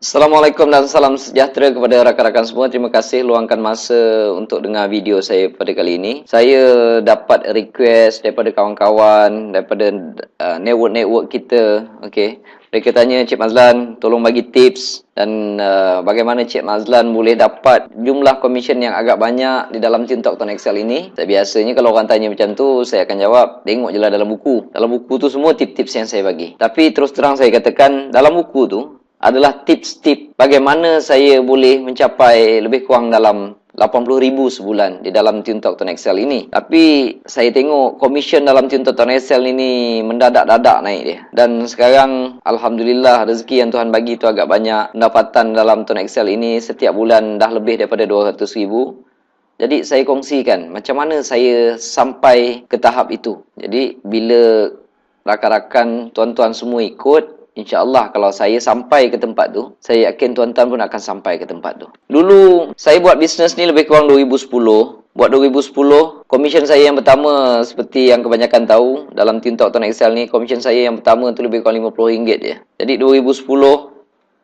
Assalamualaikum dan salam sejahtera kepada rakan-rakan semua. Terima kasih luangkan masa untuk dengar video saya pada kali ini. Saya dapat request daripada kawan-kawan, daripada network-network kita. Okey. Mereka tanya, Cik Mazlan, tolong bagi tips dan bagaimana Cik Mazlan boleh dapat jumlah komisen yang agak banyak di dalam TikTok Tuan Excel ini. Biasanya kalau orang tanya macam tu, saya akan jawab, tengok je lah dalam buku. Dalam buku tu semua tips-tips yang saya bagi. Tapi terus terang saya katakan, dalam buku tu, adalah tips-tips bagaimana saya boleh mencapai lebih kurang dalam 80,000 sebulan di dalam TikTok Tuan Excel ini. Tapi saya tengok komisen dalam TikTok Tuan Excel ini mendadak-dadak naik dia. Dan sekarang Alhamdulillah rezeki yang Tuhan bagi tu agak banyak. Pendapatan dalam Tuan Excel ini setiap bulan dah lebih daripada 200,000. Jadi saya kongsikan macam mana saya sampai ke tahap itu. Jadi bila rakan-rakan tuan-tuan semua ikut, InsyaAllah kalau saya sampai ke tempat tu, saya yakin tuan-tuan pun akan sampai ke tempat tu. Dulu, saya buat bisnes ni lebih kurang 2010. Buat 2010, komisen saya yang pertama, seperti yang kebanyakan tahu, dalam TikTok Tuan Excel ni, komisen saya yang pertama tu lebih kurang RM50 je. Jadi 2010,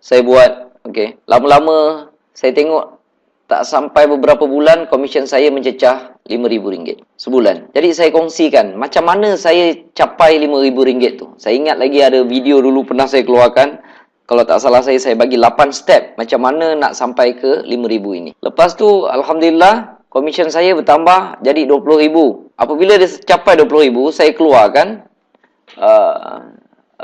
saya buat, okey. Lama-lama, saya tengok, tak sampai beberapa bulan, komisen saya mencecah RM5,000 sebulan. Jadi saya kongsikan macam mana saya capai RM5,000 tu. Saya ingat lagi ada video dulu pernah saya keluarkan. Kalau tak salah saya bagi 8 step macam mana nak sampai ke RM5,000 ini. Lepas tu Alhamdulillah komisen saya bertambah jadi RM20,000. Apabila dia capai RM20,000, saya keluarkan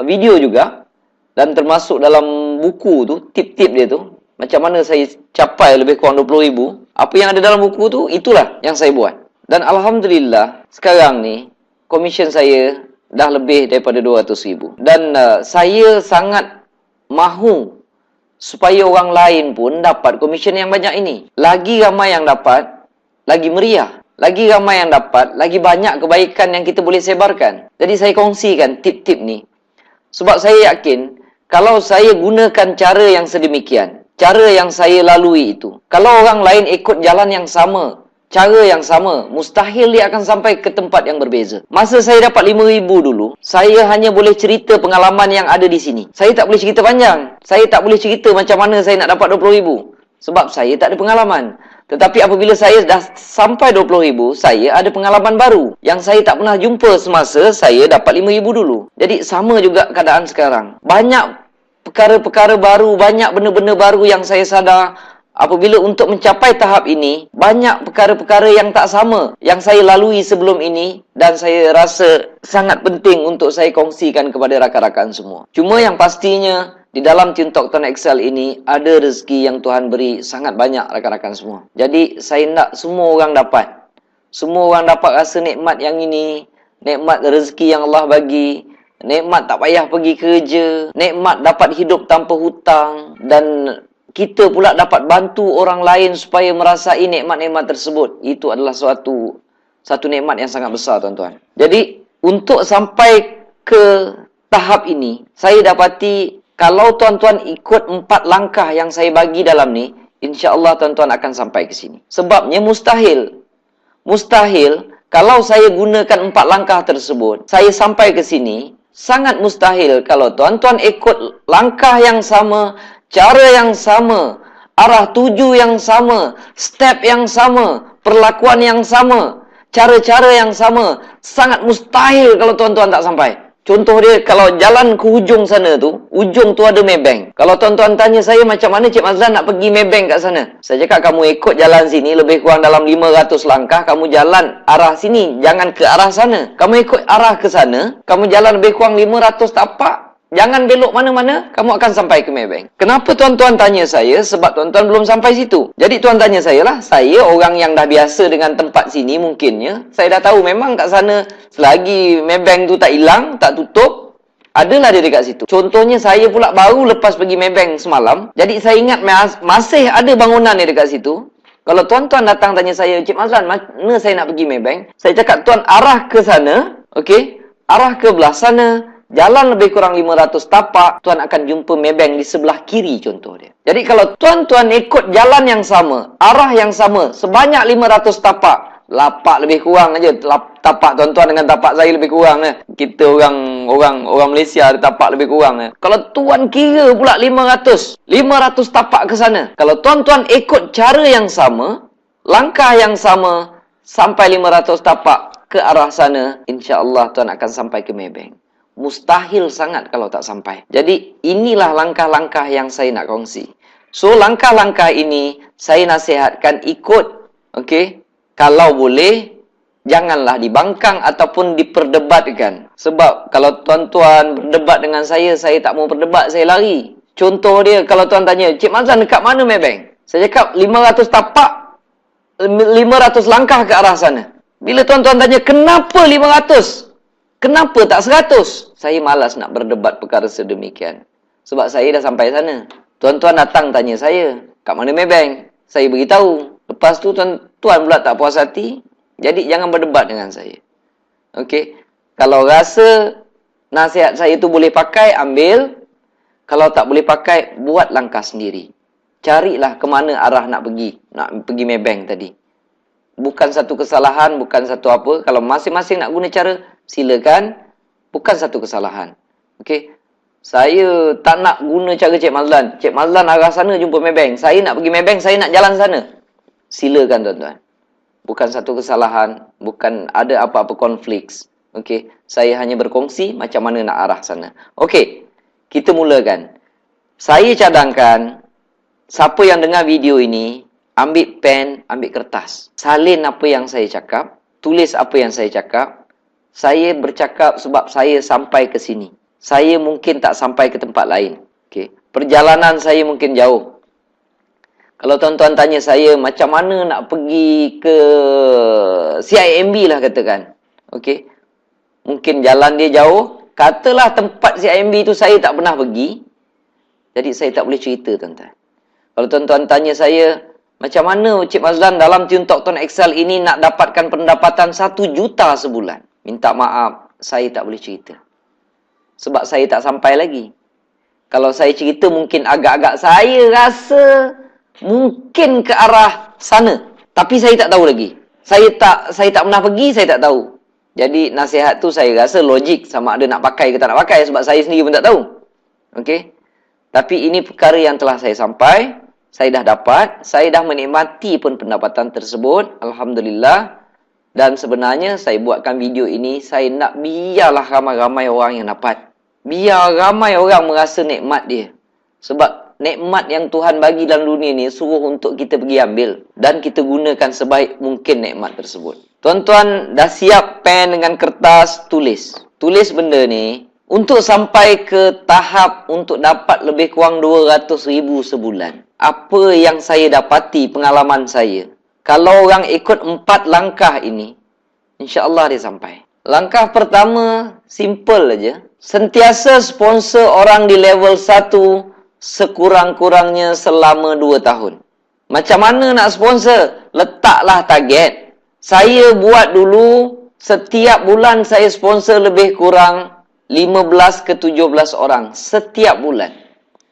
video juga. Dan termasuk dalam buku tu, tip-tip dia tu. Macam mana saya capai lebih kurang RM20,000. Apa yang ada dalam buku tu, itulah yang saya buat. Dan Alhamdulillah, sekarang ni, komisen saya dah lebih daripada RM200,000. Dan saya sangat mahu supaya orang lain pun dapat komisen yang banyak ini. Lagi ramai yang dapat, lagi meriah. Lagi ramai yang dapat, lagi banyak kebaikan yang kita boleh sebarkan. Jadi saya kongsikan tip-tip ni. Sebab saya yakin, kalau saya gunakan cara yang sedemikian, cara yang saya lalui itu, kalau orang lain ikut jalan yang sama, cara yang sama, mustahil dia akan sampai ke tempat yang berbeza. Masa saya dapat RM5,000 dulu, saya hanya boleh cerita pengalaman yang ada di sini. Saya tak boleh cerita panjang. Saya tak boleh cerita macam mana saya nak dapat RM20,000. Sebab saya tak ada pengalaman. Tetapi apabila saya dah sampai RM20,000, saya ada pengalaman baru yang saya tak pernah jumpa semasa saya dapat RM5,000 dulu. Jadi sama juga keadaan sekarang. Banyak perkara-perkara baru, banyak benda-benda baru yang saya sadar. Apabila untuk mencapai tahap ini, banyak perkara-perkara yang tak sama yang saya lalui sebelum ini dan saya rasa sangat penting untuk saya kongsikan kepada rakan-rakan semua. Cuma yang pastinya, di dalam TikTok Tuan Excel ini, ada rezeki yang Tuhan beri sangat banyak rakan-rakan semua. Jadi, saya nak semua orang dapat. Semua orang dapat rasa nikmat yang ini, nikmat rezeki yang Allah bagi, nikmat tak payah pergi kerja, nikmat dapat hidup tanpa hutang, dan kita pula dapat bantu orang lain supaya merasai nikmat-nikmat tersebut. Itu adalah satu nikmat yang sangat besar, tuan-tuan. Jadi, untuk sampai ke tahap ini, saya dapati kalau tuan-tuan ikut 4 langkah yang saya bagi dalam ni, insya-Allah tuan-tuan akan sampai ke sini. Sebabnya mustahil. Mustahil kalau saya gunakan 4 langkah tersebut, saya sampai ke sini. Sangat mustahil kalau tuan-tuan ikut langkah yang sama, cara yang sama, arah tuju yang sama, step yang sama, perlakuan yang sama, cara-cara yang sama. Sangat mustahil kalau tuan-tuan tak sampai. Contoh dia, kalau jalan ke hujung sana tu, ujung tu ada Maybank. Kalau tuan-tuan tanya saya macam mana Cik Mazlan nak pergi Maybank kat sana, saya cakap kamu ikut jalan sini lebih kurang dalam 500 langkah, kamu jalan arah sini, jangan ke arah sana. Kamu ikut arah ke sana, kamu jalan lebih kurang 500 tapak, jangan belok mana-mana, kamu akan sampai ke Maybank. Kenapa tuan-tuan tanya saya? Sebab tuan-tuan belum sampai situ. Jadi tuan tanya saya lah, saya orang yang dah biasa dengan tempat sini mungkinnya, saya dah tahu memang kat sana, selagi Maybank tu tak hilang, tak tutup, adalah dia dekat situ. Contohnya saya pula baru lepas pergi Maybank semalam, jadi saya ingat masih ada bangunan dia dekat situ. Kalau tuan-tuan datang tanya saya, Cik Mazlan, mana saya nak pergi Maybank? Saya cakap, tuan arah ke sana, okey? Arah ke belah sana, jalan lebih kurang 500 tapak, tuan akan jumpa Maybank di sebelah kiri contoh dia. Jadi kalau tuan-tuan ikut jalan yang sama, arah yang sama, sebanyak 500 tapak, Lapak lebih kurang aja. Tapak tuan-tuan dengan tapak saya lebih kurang. Kita orang Malaysia ada tapak lebih kurang. Kalau tuan kira pula 500 tapak ke sana. Kalau tuan-tuan ikut cara yang sama, langkah yang sama, sampai 500 tapak ke arah sana, insya-Allah tuan akan sampai ke Maybank. Mustahil sangat kalau tak sampai. Jadi, inilah langkah-langkah yang saya nak kongsi. So, langkah-langkah ini saya nasihatkan ikut. Okey? Kalau boleh, janganlah dibangkang ataupun diperdebatkan. Sebab kalau tuan-tuan berdebat dengan saya tak mau berdebat, saya lari. Contoh dia, kalau tuan tanya, Cik Mazlan dekat mana Maybank? Saya cakap 500 tapak, 500 langkah ke arah sana. Bila tuan-tuan tanya, kenapa 500? Kenapa tak 100? Saya malas nak berdebat perkara sedemikian. Sebab saya dah sampai sana. Tuan-tuan datang tanya saya, kat mana Maybank? Saya beritahu. Lepas tu tuan-tuan pula tak puas hati. Jadi jangan berdebat dengan saya. Okey. Kalau rasa nasihat saya tu boleh pakai, ambil. Kalau tak boleh pakai, buat langkah sendiri. Carilah ke mana arah nak pergi Maybank tadi. Bukan satu kesalahan, bukan satu apa. Kalau masing-masing nak guna cara, silakan. Bukan satu kesalahan. Okey. Saya tak nak guna cara Cik Mazlan. Cik Mazlan arah sana jumpa Maybank. Saya nak pergi Maybank, saya nak jalan sana. Silakan tuan-tuan. Bukan satu kesalahan, bukan ada apa-apa konflik. Okey, saya hanya berkongsi macam mana nak arah sana. Okey, kita mulakan. Saya cadangkan siapa yang dengar video ini, ambil pen, ambil kertas. Salin apa yang saya cakap, tulis apa yang saya cakap. Saya bercakap sebab saya sampai ke sini. Saya mungkin tak sampai ke tempat lain. Okey, perjalanan saya mungkin jauh. Kalau tuan-tuan tanya saya macam mana nak pergi ke CIMB lah katakan. Okey. Mungkin jalan dia jauh. Katalah tempat CIMB tu saya tak pernah pergi. Jadi saya tak boleh cerita tuan-tuan. Kalau tuan-tuan tanya saya, macam mana Cik Mazlan dalam Tune Talk Tuan Excel ini nak dapatkan pendapatan 1 juta sebulan? Minta maaf, saya tak boleh cerita. Sebab saya tak sampai lagi. Kalau saya cerita mungkin agak-agak saya rasa mungkin ke arah sana. Tapi saya tak tahu lagi. Saya tak pernah pergi, saya tak tahu. Jadi nasihat tu saya rasa logik sama ada nak pakai ke tak nak pakai sebab saya sendiri pun tak tahu. Okey. Tapi ini perkara yang telah saya sampai, saya dah dapat, saya dah menikmati pun pendapatan tersebut, alhamdulillah. Dan sebenarnya saya buatkan video ini saya nak biarlah ramai-ramai orang yang dapat. Biar ramai orang merasa nikmat dia. Sebab nikmat yang Tuhan bagi dalam dunia ni suruh untuk kita pergi ambil dan kita gunakan sebaik mungkin nikmat tersebut. Tuan-tuan dah siap pen dengan kertas, tulis. Tulis benda ni untuk sampai ke tahap untuk dapat lebih kurang 200,000 sebulan. Apa yang saya dapati pengalaman saya. Kalau orang ikut 4 langkah ini, insya-Allah dia sampai. Langkah pertama simple aja. Sentiasa sponsor orang di level 1 sekurang-kurangnya selama 2 tahun. Macam mana nak sponsor? Letaklah target. Saya buat dulu, setiap bulan saya sponsor lebih kurang 15 ke 17 orang. Setiap bulan.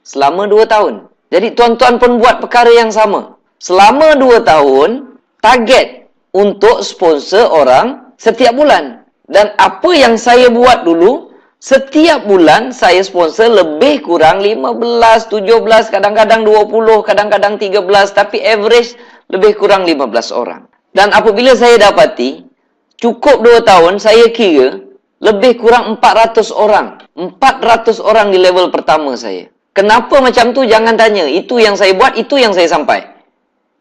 Selama 2 tahun. Jadi tuan-tuan pun buat perkara yang sama. Selama 2 tahun, target untuk sponsor orang setiap bulan. Dan apa yang saya buat dulu, setiap bulan saya sponsor lebih kurang 15, 17, kadang-kadang 20, kadang-kadang 13. Tapi average lebih kurang 15 orang. Dan apabila saya dapati, cukup 2 tahun, saya kira lebih kurang 400 orang. 400 orang di level pertama saya. Kenapa macam tu? Jangan tanya. Itu yang saya buat, itu yang saya sampai.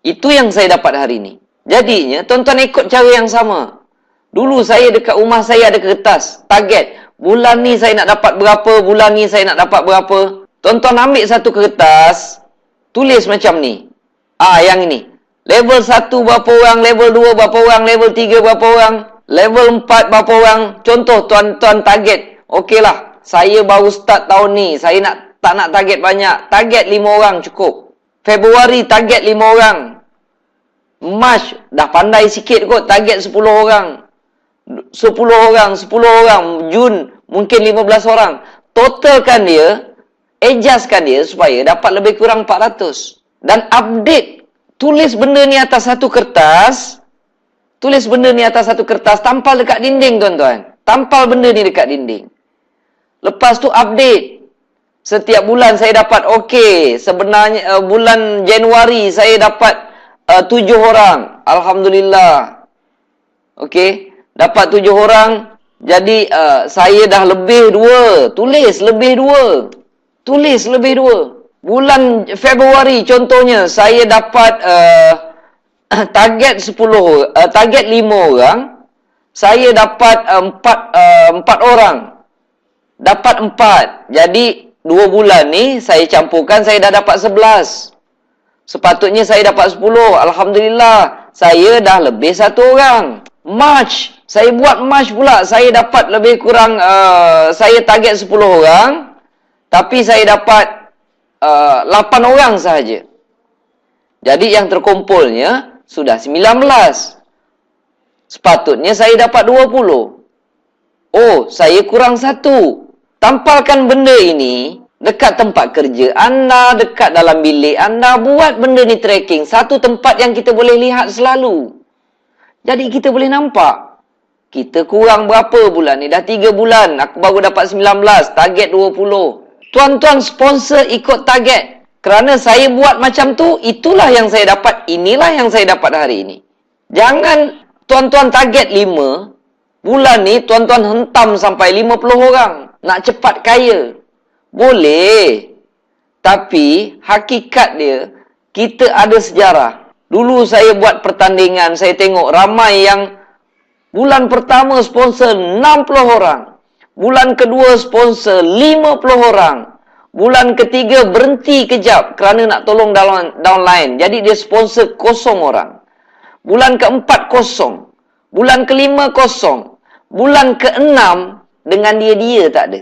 Itu yang saya dapat hari ini. Jadinya, tuan-tuan ikut cara yang sama. Dulu saya dekat rumah saya ada kertas. Target. Bulan ni saya nak dapat berapa, bulan ni saya nak dapat berapa. Tuan-tuan ambil satu kertas, tulis macam ni. Yang ini. Level 1 berapa orang, level 2 berapa orang, level 3 berapa orang, level 4 berapa orang. Contoh tuan-tuan target. Okeylah, saya baru start tahun ni. Saya tak nak target banyak. Target 5 orang cukup. Februari target 5 orang. March dah pandai sikit kot, target 10 orang. 10 orang, 10 orang. Jun mungkin 15 orang. Totalkan dia, adjustkan dia supaya dapat lebih kurang 400. Dan update. Tulis benda ni atas satu kertas. Tulis benda ni atas satu kertas, tampal dekat dinding, tuan-tuan. Tampal benda ni dekat dinding. Lepas tu update. Setiap bulan saya dapat okey. Sebenarnya bulan Januari saya dapat 7 orang. Alhamdulillah. Okey. Dapat 7 orang. Jadi saya dah lebih 2. Tulis lebih 2. Tulis lebih 2. Bulan Februari contohnya saya dapat target 5 orang. Saya dapat 4 orang. Dapat 4. Jadi 2 bulan ni saya campurkan, saya dah dapat 11. Sepatutnya saya dapat 10. Alhamdulillah, saya dah lebih 1 orang. March, saya buat March pula. Saya dapat lebih kurang, saya target 10 orang. Tapi saya dapat 8 orang sahaja. Jadi yang terkumpulnya sudah 19. Sepatutnya saya dapat 20. Oh, saya kurang 1. Tampalkan benda ini dekat tempat kerja anda, dekat dalam bilik anda. Buat benda ni tracking. Satu tempat yang kita boleh lihat selalu. Jadi kita boleh nampak. Kita kurang berapa bulan ni? Dah 3 bulan. Aku baru dapat 19. Target 20. Tuan-tuan sponsor ikut target. Kerana saya buat macam tu, itulah yang saya dapat. Inilah yang saya dapat hari ini. Jangan tuan-tuan target 5. Bulan ni tuan-tuan hentam sampai 50 orang. Nak cepat kaya. Boleh. Tapi hakikat dia, kita ada sejarah. Dulu saya buat pertandingan, saya tengok ramai yang bulan pertama sponsor 60 orang. Bulan kedua sponsor 50 orang. Bulan ketiga berhenti kejap kerana nak tolong downline. Jadi dia sponsor 0 orang. Bulan keempat 0. Bulan kelima 0. Bulan keenam dengan dia tak ada.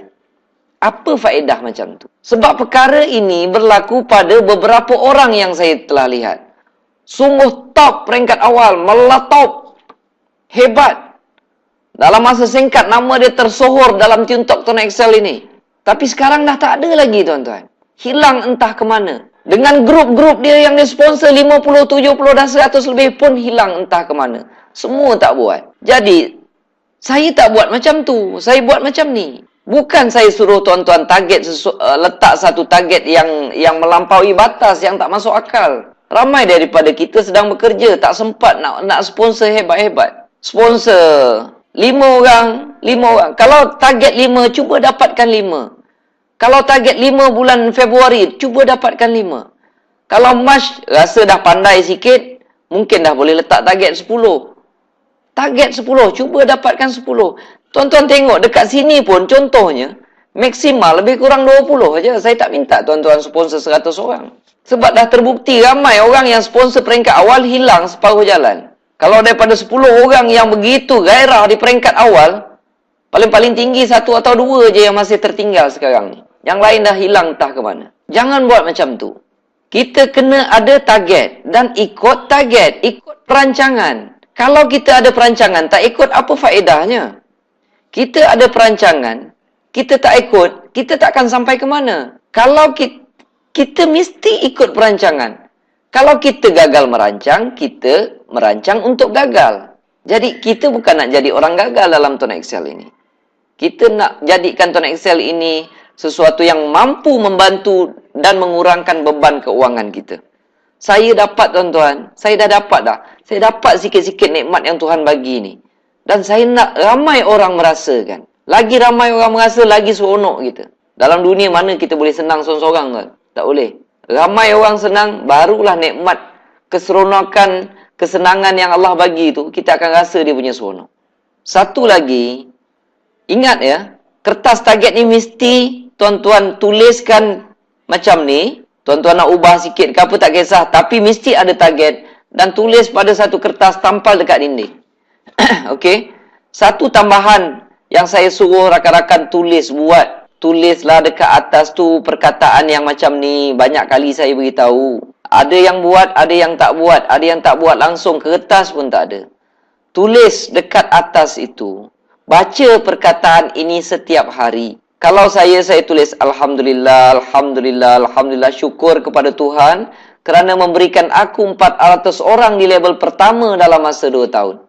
Apa faedah macam tu? Sebab perkara ini berlaku pada beberapa orang yang saya telah lihat. Sungguh top peringkat awal, meletop. Hebat. Dalam masa singkat nama dia tersohor dalam TuneTalk Tuan Excel ini. Tapi sekarang dah tak ada lagi, tuan-tuan. Hilang entah ke mana. Dengan grup-grup dia yang dia sponsor 50, 70 dan 100 lebih pun hilang entah ke mana. Semua tak buat. Jadi, saya tak buat macam tu. Saya buat macam ni. Bukan saya suruh tuan-tuan target letak satu target yang melampaui batas, yang tak masuk akal. Ramai daripada kita sedang bekerja, tak sempat nak sponsor hebat-hebat. Sponsor 5 orang. Kalau target 5, cuba dapatkan 5. Kalau target 5 bulan Februari, cuba dapatkan 5. Kalau Mac rasa dah pandai sikit, mungkin dah boleh letak target 10. Target 10, cuba dapatkan 10. Tuan-tuan tengok dekat sini pun contohnya, maksimal lebih kurang 20 aja. Saya tak minta tuan-tuan sponsor 100 orang. Sebab dah terbukti ramai orang yang sponsor peringkat awal hilang separuh jalan. Kalau daripada 10 orang yang begitu gairah di peringkat awal, paling-paling tinggi 1 atau 2 je yang masih tertinggal sekarang ni. Yang lain dah hilang entah ke mana. Jangan buat macam tu. Kita kena ada target dan ikut target, ikut perancangan. Kalau kita ada perancangan, tak ikut, apa faedahnya? Kita ada perancangan, kita tak ikut, kita tak akan sampai ke mana. Kalau kita mesti ikut perancangan. Kalau kita gagal merancang, kita merancang untuk gagal. Jadi, kita bukan nak jadi orang gagal dalam Tuan Excel ini. Kita nak jadikan Tuan Excel ini sesuatu yang mampu membantu dan mengurangkan beban keuangan kita. Saya dapat, tuan-tuan. Saya dah dapat dah. Saya dapat sikit-sikit nikmat yang Tuhan bagi ni. Dan saya nak ramai orang merasakan. Lagi ramai orang merasa, lagi seronok kita. Dalam dunia mana kita boleh senang seorang-seorang, tuan? Tak boleh. Ramai orang senang, barulah nikmat keseronokan, kesenangan yang Allah bagi tu, kita akan rasa dia punya seronok. Satu lagi, ingat ya, kertas target ni mesti tuan-tuan tuliskan macam ni. Tuan-tuan nak ubah sikit ke apa tak kisah, tapi mesti ada target dan tulis pada satu kertas, tampal dekat dinding. Okey. Satu tambahan yang saya suruh rakan-rakan buat. Tulislah dekat atas tu perkataan yang macam ni. Banyak kali saya beritahu. Ada yang buat, ada yang tak buat. Ada yang tak buat langsung, kertas pun tak ada. Tulis dekat atas itu. Baca perkataan ini setiap hari. Kalau saya tulis Alhamdulillah, Alhamdulillah, Alhamdulillah. Syukur kepada Tuhan kerana memberikan aku 400 orang di level pertama dalam masa 2 tahun.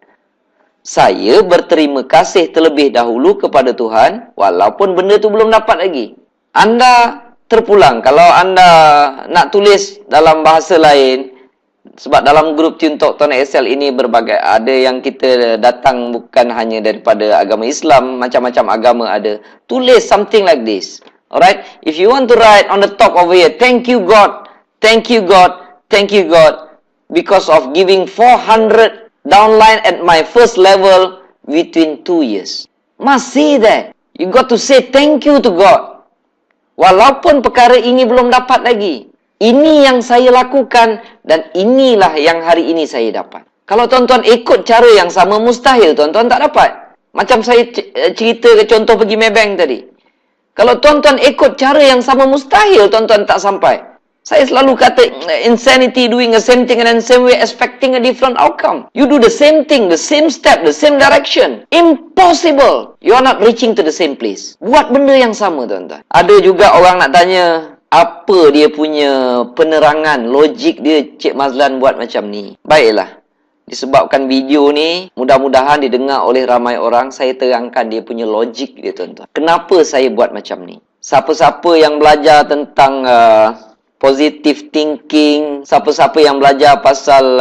Saya berterima kasih terlebih dahulu kepada Tuhan, walaupun benda tu belum dapat lagi. Anda terpulang, kalau anda nak tulis dalam bahasa lain, sebab dalam grup Tuntok Tuan Excel ini berbagai, ada yang kita datang bukan hanya daripada agama Islam, macam-macam agama ada. Tulis something like this. Alright? If you want to write on the top over here, thank you God, thank you God, thank you God, because of giving 400 downline at my first level within 2 years. Must say that. You got to say thank you to God. Walaupun perkara ini belum dapat lagi. Ini yang saya lakukan dan inilah yang hari ini saya dapat. Kalau tuan-tuan ikut cara yang sama, mustahil tuan-tuan tak dapat. Macam saya cerita ke contoh pergi Maybank tadi. Kalau tuan-tuan ikut cara yang sama, mustahil tuan-tuan tak sampai. Saya selalu kata, insanity doing the same thing and then same way expecting a different outcome. You do the same thing, the same step, the same direction. Impossible. You are not reaching to the same place. Buat benda yang sama, tuan-tuan. Ada juga orang nak tanya, apa dia punya penerangan, logik dia Cik Mazlan buat macam ni. Baiklah. Disebabkan video ni, mudah-mudahan didengar oleh ramai orang, saya terangkan dia punya logik dia, tuan-tuan. Kenapa saya buat macam ni? Siapa-siapa yang belajar tentang positive thinking, siapa-siapa yang belajar pasal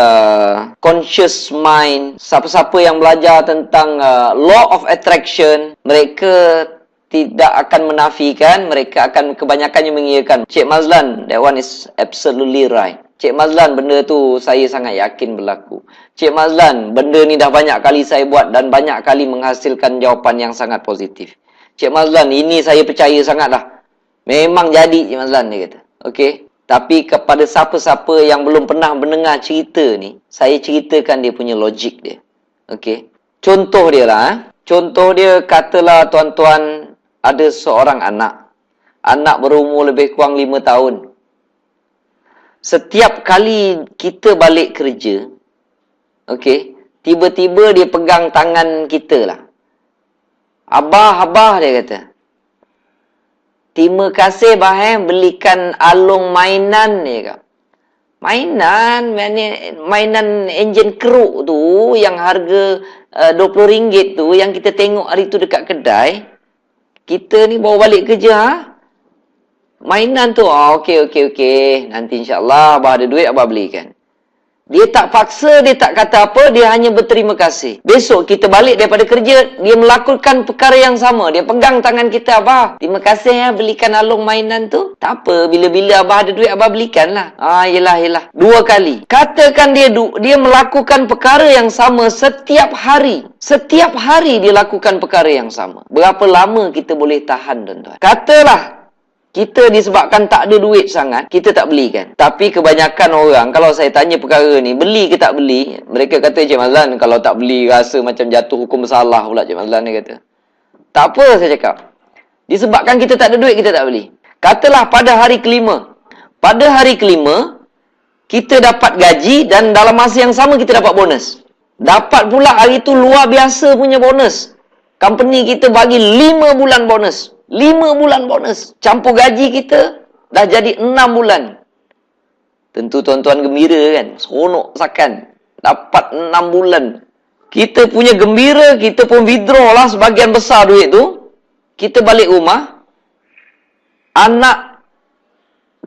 conscious mind, siapa-siapa yang belajar tentang law of attraction, mereka tidak akan menafikan, mereka akan kebanyakannya mengiyakan. Cik Mazlan, that one is absolutely right. Cik Mazlan, benda tu saya sangat yakin berlaku. Cik Mazlan, benda ni dah banyak kali saya buat dan banyak kali menghasilkan jawapan yang sangat positif. Cik Mazlan, ini saya percaya sangatlah. Memang jadi, Cik Mazlan, dia kata. Okey. Tapi kepada siapa-siapa yang belum pernah mendengar cerita ni, saya ceritakan dia punya logik dia. Okey. Contoh dia lah. Contoh dia, katalah tuan-tuan ada seorang anak. Anak berumur lebih kurang 5 tahun. Setiap kali kita balik kerja, okey, tiba-tiba dia pegang tangan kita lah. Abah, abah, dia kata. Terima kasih bah, belikan Along mainan ni kak. Mainan enjin keruk tu yang harga RM20 tu yang kita tengok hari tu dekat kedai. Kita ni bawa balik kerja ha? Mainan tu. Okey. Nanti insya-Allah abah ada duit abah belikan. Dia tak paksa, dia tak kata apa, dia hanya berterima kasih. Besok kita balik daripada kerja, dia melakukan perkara yang sama. Dia pegang tangan kita, abah, terima kasih ya belikan Along mainan tu. Tak apa, bila-bila abah ada duit, abah belikan lah. Yelah. 2 kali. Katakan dia melakukan perkara yang sama setiap hari. Setiap hari dia lakukan perkara yang sama. Berapa lama kita boleh tahan, tuan-tuan? Katalah, kita disebabkan tak ada duit sangat, kita tak belikan. Tapi kebanyakan orang, kalau saya tanya perkara ni, beli ke tak beli? Mereka kata, Cik Mazlan, kalau tak beli rasa macam jatuh hukum bersalah pula, Cik Mazlan dia kata. Tak apa, saya cakap. Disebabkan kita tak ada duit, kita tak beli. Katalah pada hari kelima. Pada hari kelima, kita dapat gaji dan dalam masa yang sama kita dapat bonus. Dapat pula hari tu luar biasa punya bonus. Company kita bagi 5 bulan bonus. 5 bulan bonus. Campur gaji kita, dah jadi 6 bulan. Tentu tuan-tuan gembira kan? Seronok sakan. Dapat 6 bulan. Kita punya gembira, kita pun withdraw lah sebagian besar duit tu. Kita balik rumah. Anak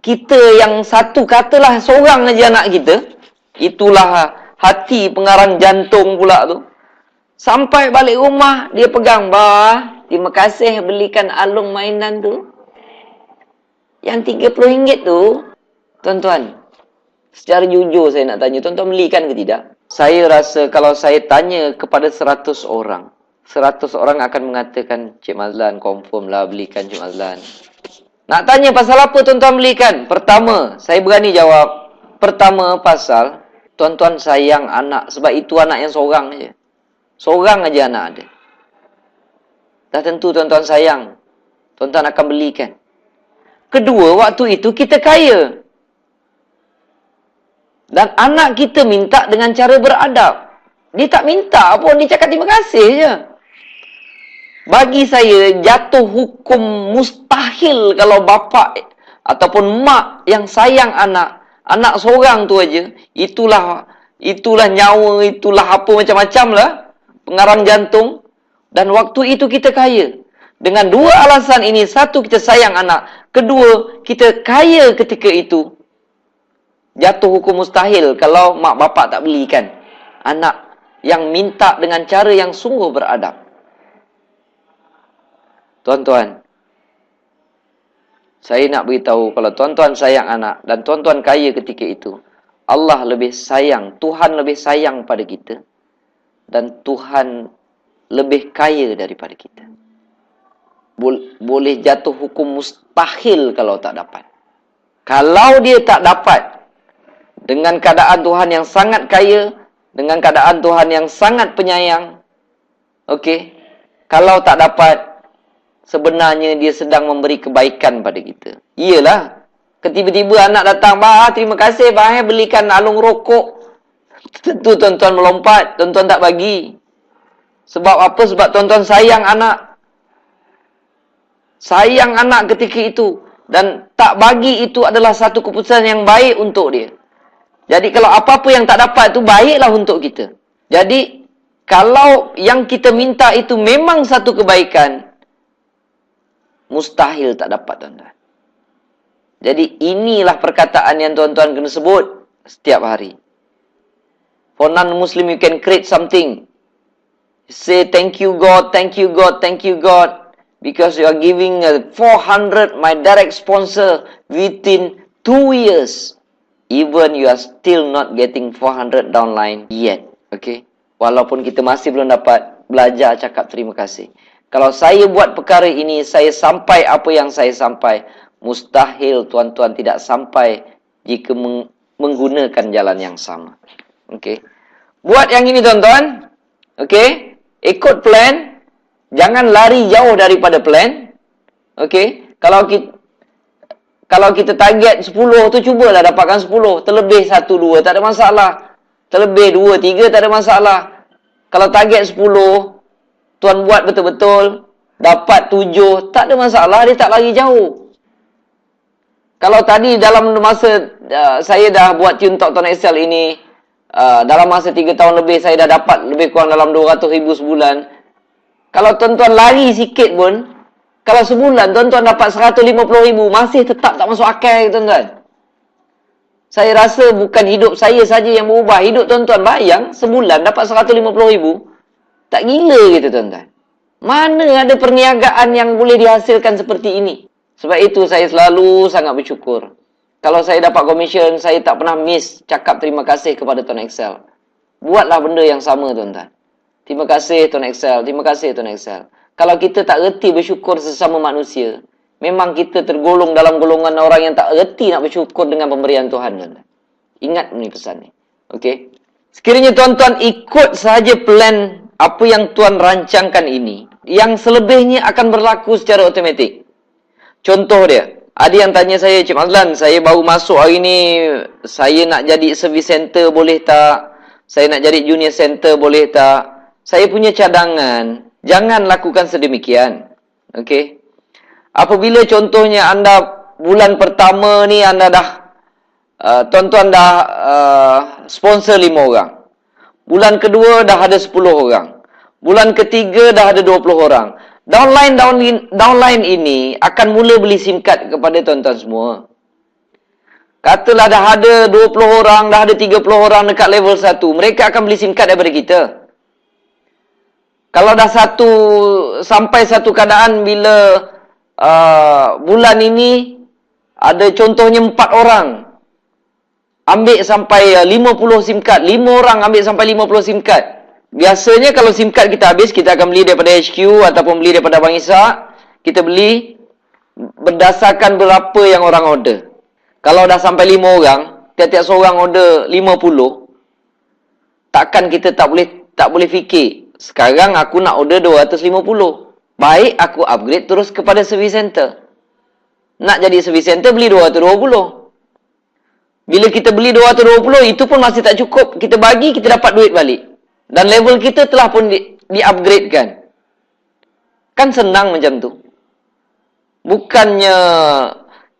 kita yang satu, katalah seorang aja anak kita. Itulah hati pengarang jantung pula tu. Sampai balik rumah, dia pegang, bah, terima kasih belikan Along mainan tu. Yang RM30 tu, tuan-tuan, secara jujur saya nak tanya, tuan-tuan belikan ke tidak? Saya rasa kalau saya tanya kepada 100 orang, 100 orang akan mengatakan, Cik Mazlan, confirm lah belikan Cik Mazlan. Nak tanya pasal apa tuan-tuan belikan? Pertama, saya berani jawab. Pertama, pasal tuan-tuan sayang anak. Sebab itu anak yang seorang je. Seorang aja anak ada. Dah tentu tuan-tuan sayang. Tuan-tuan akan belikan. Kedua, waktu itu kita kaya. Dan anak kita minta dengan cara beradab. Dia tak minta pun, dia cakap terima kasih je. Bagi saya, jatuh hukum mustahil kalau bapa ataupun mak yang sayang anak seorang tu aja, itulah nyawa, itulah apa macam-macam lah. pengarang jantung, dan waktu itu kita kaya. Dengan dua alasan ini, satu, kita sayang anak. Kedua, kita kaya ketika itu. Jatuh hukum mustahil kalau mak bapak tak belikan. Anak yang minta dengan cara yang sungguh beradab. Tuan-tuan, saya nak beritahu, kalau tuan-tuan sayang anak dan tuan-tuan kaya ketika itu, Allah lebih sayang, Tuhan lebih sayang pada kita. Dan Tuhan lebih kaya daripada kita. Boleh jatuh hukum mustahil kalau tak dapat. Kalau dia tak dapat, dengan keadaan Tuhan yang sangat kaya, dengan keadaan Tuhan yang sangat penyayang, okey, kalau tak dapat, sebenarnya dia sedang memberi kebaikan pada kita. Iyalah, tiba-tiba anak datang, "Bah, terima kasih, bah, belikan alung rokok." Tentu tuan-tuan melompat, tuan-tuan tak bagi. Sebab apa? Sebab tuan-tuan sayang anak. Sayang anak ketika itu. Dan tak bagi itu adalah satu keputusan yang baik untuk dia. Jadi kalau apa-apa yang tak dapat itu, baiklah untuk kita. Jadi, kalau yang kita minta itu memang satu kebaikan, mustahil tak dapat, tuan-tuan. Jadi, inilah perkataan yang tuan-tuan kena sebut setiap hari. For non-Muslim, you can create something. Say, "Thank you God, thank you God, thank you God. Because you are giving 400, my direct sponsor, within 2 years. Even you are still not getting 400 downline yet." Okay? Walaupun kita masih belum dapat, belajar cakap terima kasih. Kalau saya buat perkara ini, saya sampai apa yang saya sampai. Mustahil tuan-tuan tidak sampai jika menggunakan jalan yang sama. Okay? Buat yang ini, tuan-tuan. Okay? Ikut plan. Jangan lari jauh daripada plan. Okay? Kalau kita target 10 tu, cubalah dapatkan 10. Terlebih 1, 2, tak ada masalah. Terlebih 2, 3, tak ada masalah. Kalau target 10, tuan buat betul-betul, dapat 7, tak ada masalah, dia tak lari jauh. Kalau tadi dalam masa saya dah buat tune Talk Tuan Excel ini, dalam masa 3 tahun lebih, saya dah dapat lebih kurang dalam 200,000 sebulan. Kalau tuan-tuan lari sikit pun, kalau sebulan tuan-tuan dapat 150,000, masih tetap tak masuk akal, tuan-tuan. Saya rasa bukan hidup saya saja yang berubah. Hidup tuan-tuan, bayang, sebulan dapat 150,000. Tak gila gitu, tuan-tuan. Mana ada perniagaan yang boleh dihasilkan seperti ini? Sebab itu saya selalu sangat bersyukur. Kalau saya dapat komisen, saya tak pernah miss cakap terima kasih kepada Tuan Excel. Buatlah benda yang sama, tuan-tuan. Terima kasih Tuan Excel, terima kasih Tuan Excel. Kalau kita tak reti bersyukur sesama manusia, memang kita tergolong dalam golongan orang yang tak reti nak bersyukur dengan pemberian Tuhan, tuan-tuan. Ingat ni pesan ni. Okey. Sekiranya tuan-tuan ikut sahaja plan apa yang Tuan rancangkan ini, yang selebihnya akan berlaku secara automatik. Contoh dia, ada yang tanya saya, "Cik Mazlan, saya baru masuk hari ni, saya nak jadi service center boleh tak? Saya nak jadi junior center boleh tak?" Saya punya cadangan, jangan lakukan sedemikian. Okey. Apabila contohnya anda bulan pertama ni anda dah tuan-tuan dah sponsor 5 orang. Bulan kedua dah ada 10 orang. Bulan ketiga dah ada 20 orang. Downline ini akan mula beli SIM card kepada tuan-tuan semua. Katalah dah ada 20 orang, dah ada 30 orang dekat level 1. Mereka akan beli SIM card daripada kita. Kalau dah sampai satu keadaan bila bulan ini ada contohnya 4 orang ambil sampai 50 SIM card. 5 orang ambil sampai 50 SIM card. Biasanya kalau SIM card kita habis, kita akan beli daripada HQ ataupun beli daripada Bang Ishak. Kita beli berdasarkan berapa yang orang order. Kalau dah sampai 5 orang, tiap-tiap seorang order 50, takkan kita tak boleh fikir, sekarang aku nak order 250. Baik, aku upgrade terus kepada service center. Nak jadi service center, beli 220. Bila kita beli 220, itu pun masih tak cukup. Kita bagi, kita dapat duit balik. Dan level kita telah pun di-upgradekan. Kan senang macam tu. Bukannya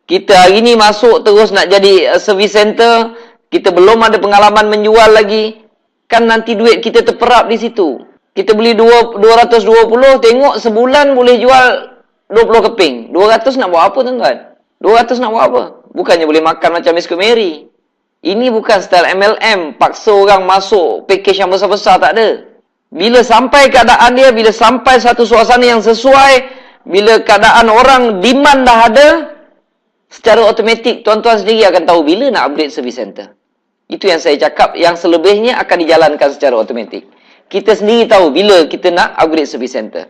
kita hari ni masuk terus nak jadi service center, kita belum ada pengalaman menjual lagi, kan nanti duit kita terperap di situ. Kita beli 220, tengok sebulan boleh jual 20 keping. 200 nak buat apa tuan-tuan? 200 nak buat apa? Bukannya boleh makan macam Miss Mary. Ini bukan style MLM. Paksa orang masuk package yang besar-besar, tak ada. Bila sampai keadaan dia, bila sampai satu suasana yang sesuai, bila keadaan orang demand dah ada, secara automatik tuan-tuan sendiri akan tahu bila nak upgrade service center. Itu yang saya cakap, yang selebihnya akan dijalankan secara automatik. Kita sendiri tahu bila kita nak upgrade service center.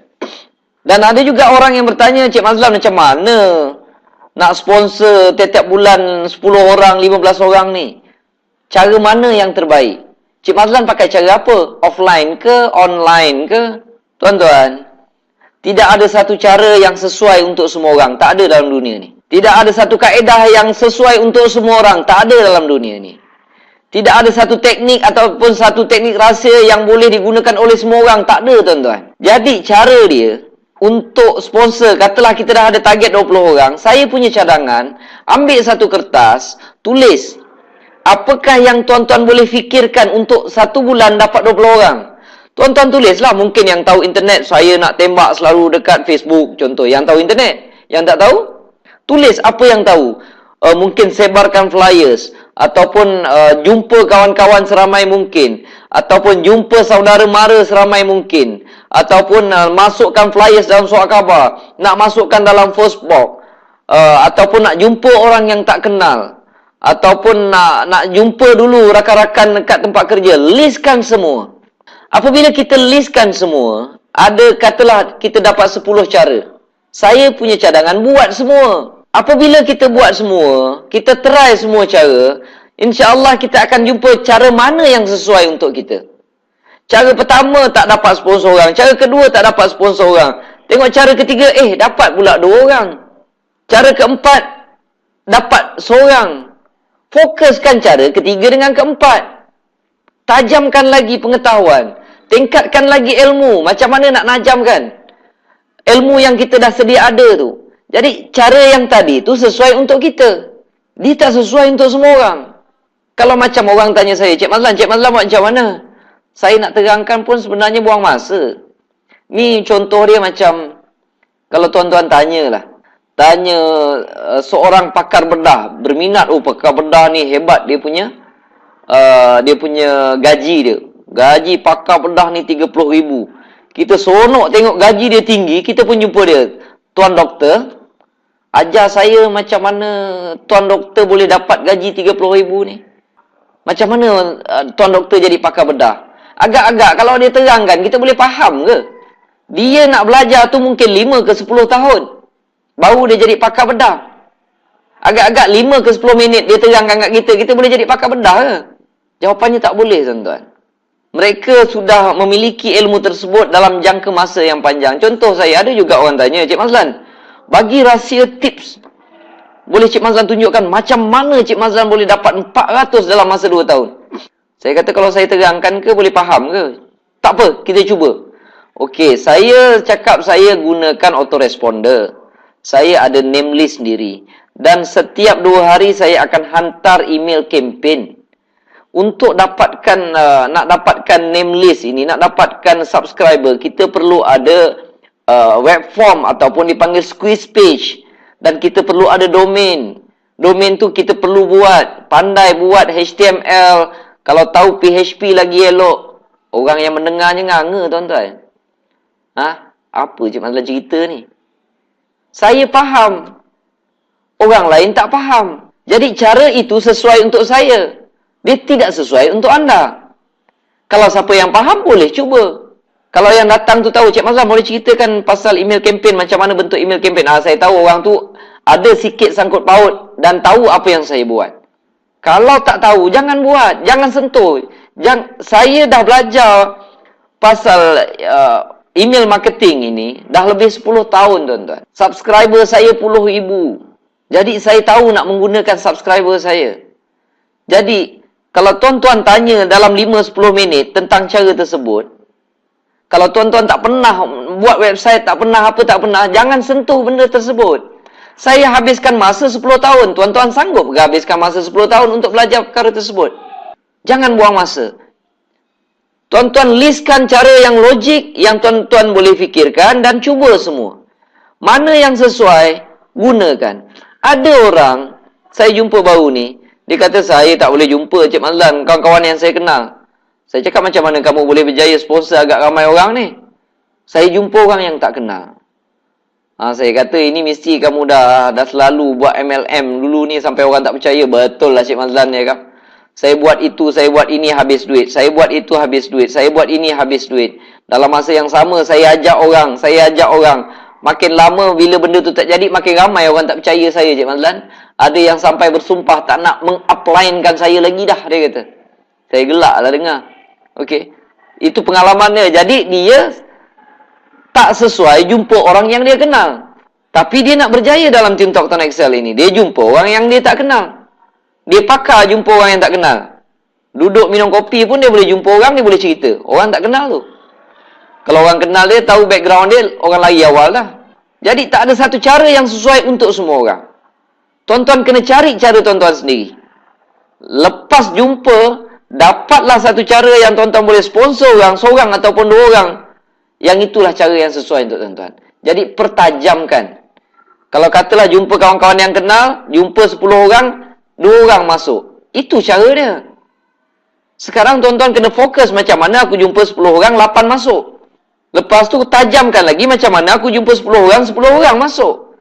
Dan ada juga orang yang bertanya, Cik Mazlan macam mana nak sponsor tiap-tiap bulan 10 orang, 15 orang ni? Cara mana yang terbaik? Cik Mazlan pakai cara apa? Offline ke? Online ke? Tuan-tuan, tidak ada satu cara yang sesuai untuk semua orang. Tak ada dalam dunia ni. Tidak ada satu kaedah yang sesuai untuk semua orang. Tak ada dalam dunia ni. Tidak ada satu teknik ataupun satu teknik rahsia yang boleh digunakan oleh semua orang. Tak ada, tuan-tuan. Jadi, cara dia untuk sponsor, katalah kita dah ada target 20 orang. Saya punya cadangan, ambil satu kertas, tulis. Apakah yang tuan-tuan boleh fikirkan untuk satu bulan dapat 20 orang? Tuan-tuan tulislah. Mungkin yang tahu internet, saya nak tembak selalu dekat Facebook. Contoh, yang tahu internet. Yang tak tahu, tulis apa yang tahu. Mungkin sebarkan flyers. Ataupun jumpa kawan-kawan seramai mungkin. Ataupun jumpa saudara mara seramai mungkin. Ataupun masukkan flyers dalam surat khabar. Nak masukkan dalam postbox. Ataupun nak jumpa orang yang tak kenal. Ataupun nak jumpa dulu rakan-rakan dekat tempat kerja. Listkan semua. Apabila kita listkan semua, ada katalah kita dapat 10 cara. Saya punya cadangan buat semua. Apabila kita buat semua, kita try semua cara, insya-Allah kita akan jumpa cara mana yang sesuai untuk kita. Cara pertama tak dapat sponsor orang, cara kedua tak dapat sponsor orang. Tengok cara ketiga, dapat pula 2 orang. Cara keempat dapat seorang. Fokuskan cara ketiga dengan keempat. Tajamkan lagi pengetahuan, tingkatkan lagi ilmu. Macam mana nak najamkan ilmu yang kita dah sedia ada tu? Jadi, cara yang tadi tu sesuai untuk kita. Dia tak sesuai untuk semua orang. Kalau macam orang tanya saya, Cik Mazlan buat macam mana? Saya nak terangkan pun sebenarnya buang masa. Ni contoh dia macam, kalau tuan-tuan tanyalah. Tanya seorang pakar bedah, berminat, pakar bedah ni hebat, dia punya gaji dia. Gaji pakar bedah ni 30,000. Kita seronok tengok gaji dia tinggi, kita pun jumpa dia. Tuan doktor, ajar saya macam mana tuan doktor boleh dapat gaji 30,000 ni. Macam mana tuan doktor jadi pakar bedah? Agak-agak kalau dia terangkan, kita boleh faham ke? Dia nak belajar tu mungkin 5 ke 10 tahun. Baru dia jadi pakar bedah. Agak-agak 5 ke 10 minit dia terangkan kat kita boleh jadi pakar bedah ke? Jawapannya tak boleh, tuan-tuan. Mereka sudah memiliki ilmu tersebut dalam jangka masa yang panjang. Contoh saya, ada juga orang tanya, Cik Mazlan, bagi rahsia tips. Boleh Cik Mazlan tunjukkan macam mana Cik Mazlan boleh dapat 400 dalam masa 2 tahun? Saya kata kalau saya terangkan ke, boleh faham ke? Tak apa, kita cuba. Okey, saya cakap saya gunakan autoresponder. Saya ada name list sendiri. Dan setiap 2 hari saya akan hantar email campaign. Untuk dapatkan nak dapatkan name list ini, nak dapatkan subscriber, kita perlu ada web form ataupun dipanggil squeeze page, dan kita perlu ada domain. Domain tu kita perlu buat, pandai buat HTML, kalau tahu PHP lagi elok. Orang yang mendengarnya nganga, tuan-tuan. Apa Cik Mazlan cerita ni? Saya faham, orang lain tak faham. Jadi cara itu sesuai untuk saya. Dia tidak sesuai untuk anda. Kalau siapa yang faham, boleh cuba. Kalau yang datang tu tahu, Cik Mazlan boleh ceritakan pasal email campaign, macam mana bentuk email campaign. Saya tahu orang tu ada sikit sangkut paut dan tahu apa yang saya buat. Kalau tak tahu, jangan buat. Jangan sentuh. Saya dah belajar pasal email marketing ini dah lebih 10 tahun, tuan-tuan. Subscriber saya puluh ribu. Jadi saya tahu nak menggunakan subscriber saya. Jadi kalau tuan-tuan tanya dalam 5-10 minit tentang cara tersebut, kalau tuan-tuan tak pernah buat website, tak pernah jangan sentuh benda tersebut. Saya habiskan masa 10 tahun. Tuan-tuan sanggup ke habiskan masa 10 tahun untuk belajar perkara tersebut? Jangan buang masa. Tuan-tuan listkan cara yang logik yang tuan-tuan boleh fikirkan dan cuba semua. Mana yang sesuai, gunakan. Ada orang, saya jumpa baru ni, dia kata saya tak boleh jumpa Cik Mazlan, kawan-kawan yang saya kenal. Saya cakap macam mana kamu boleh berjaya sponsor agak ramai orang ni? Saya jumpa orang yang tak kenal. Saya kata ini mesti kamu dah selalu buat MLM dulu ni sampai orang tak percaya. Betul lah Cik Mazlan ya kan? Saya buat itu, saya buat ini habis duit. Saya buat itu habis duit. Saya buat ini habis duit. Dalam masa yang sama, saya ajak orang. Makin lama bila benda tu tak jadi, makin ramai orang tak percaya saya, Cik Mazlan. Ada yang sampai bersumpah tak nak meng-apply-kan saya lagi dah, dia kata. Saya gelak lah dengar. Okey. Itu pengalaman dia. Jadi, dia tak sesuai jumpa orang yang dia kenal. Tapi dia nak berjaya dalam Team Talk Town Excel ini. Dia jumpa orang yang dia tak kenal. Dia pakar jumpa orang yang tak kenal. Duduk minum kopi pun dia boleh jumpa orang, dia boleh cerita. Orang tak kenal tu. Kalau orang kenal dia, tahu background dia, orang lari awal dah. Jadi tak ada satu cara yang sesuai untuk semua orang. Tuan-tuan kena cari cara tuan-tuan sendiri. Lepas jumpa, dapatlah satu cara yang tuan-tuan boleh sponsor orang, seorang ataupun dua orang. Yang itulah cara yang sesuai untuk tuan-tuan. Jadi pertajamkan. Kalau katalah jumpa kawan-kawan yang kenal, jumpa 10 orang, 2 orang masuk. Itu cara dia. Sekarang tuan-tuan kena fokus macam mana aku jumpa 10 orang, 8 masuk. Lepas tu tajamkan lagi macam mana aku jumpa 10 orang, 10 orang masuk.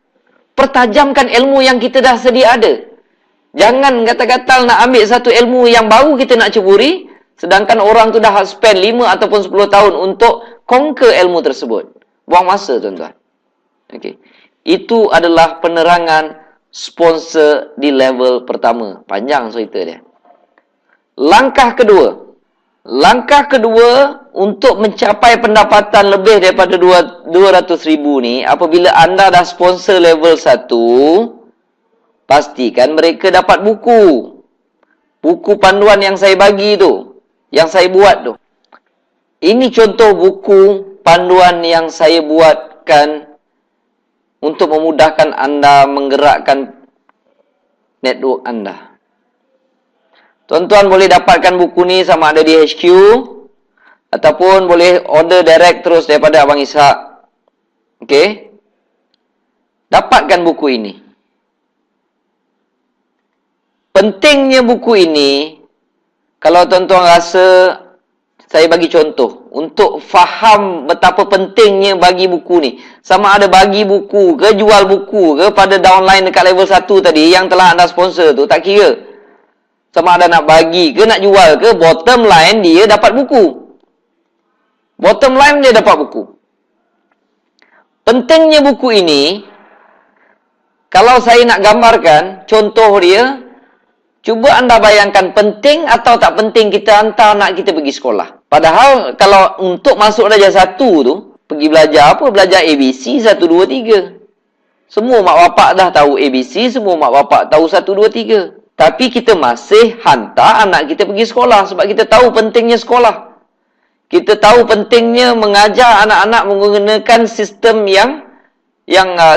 Pertajamkan ilmu yang kita dah sedia ada. Jangan kata-kata nak ambil satu ilmu yang baru kita nak ceburi, sedangkan orang tu dah spend 5 ataupun 10 tahun untuk conquer ilmu tersebut. Buang masa tuan-tuan. Okay. Itu adalah penerangan sponsor di level pertama. Panjang cerita dia. Langkah kedua untuk mencapai pendapatan lebih daripada 200,000 ni, apabila anda dah sponsor level 1, pastikan mereka dapat buku. Buku panduan yang saya bagi tu, yang saya buat tu. Ini contoh buku panduan yang saya buatkan untuk memudahkan anda menggerakkan network anda. Tuan-tuan boleh dapatkan buku ni sama ada di HQ ataupun boleh order direct terus daripada Abang Ishak. Okey? Dapatkan buku ini. Pentingnya buku ini, kalau tuan-tuan rasa, saya bagi contoh untuk faham betapa pentingnya bagi buku ni. Sama ada bagi buku ke, jual buku ke pada downline dekat level 1 tadi yang telah anda sponsor tu, tak kira. Sama ada nak bagi ke, nak jual ke, bottom line dia dapat buku. Bottom line dia dapat buku. Pentingnya buku ini, kalau saya nak gambarkan, contoh dia, cuba anda bayangkan penting atau tak penting kita hantar anak kita pergi sekolah. Padahal kalau untuk masuk darjah 1 tu, pergi belajar apa? Belajar ABC 1, 2, 3. Semua mak bapak dah tahu ABC, semua mak bapak tahu 1, 2, 3. Tapi kita masih hantar anak kita pergi sekolah sebab kita tahu pentingnya sekolah. Kita tahu pentingnya mengajar anak-anak menggunakan sistem yang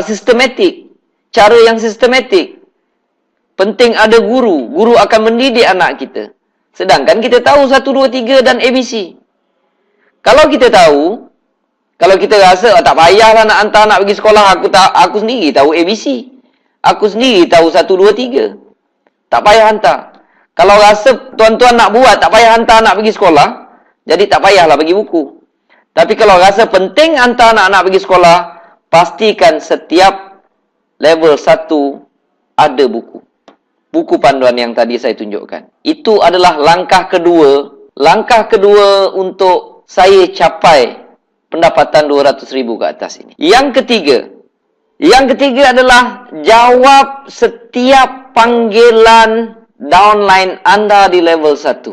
sistematik. Cara yang sistematik. Penting ada guru. Guru akan mendidik anak kita. Sedangkan kita tahu 1, 2, 3 dan ABC. Kalau kita tahu, kalau kita rasa tak payahlah nak hantar anak pergi sekolah, aku sendiri tahu ABC. Aku sendiri tahu 1, 2, 3. Tak payah hantar. Kalau rasa tuan-tuan nak buat, tak payah hantar anak pergi sekolah, jadi tak payahlah bagi buku. Tapi kalau rasa penting hantar anak-anak pergi sekolah, pastikan setiap level 1 ada buku. Buku panduan yang tadi saya tunjukkan. Itu adalah langkah kedua. Langkah kedua untuk saya capai pendapatan 200,000 ke atas ini. Yang ketiga adalah jawab setiap panggilan downline anda di level 1.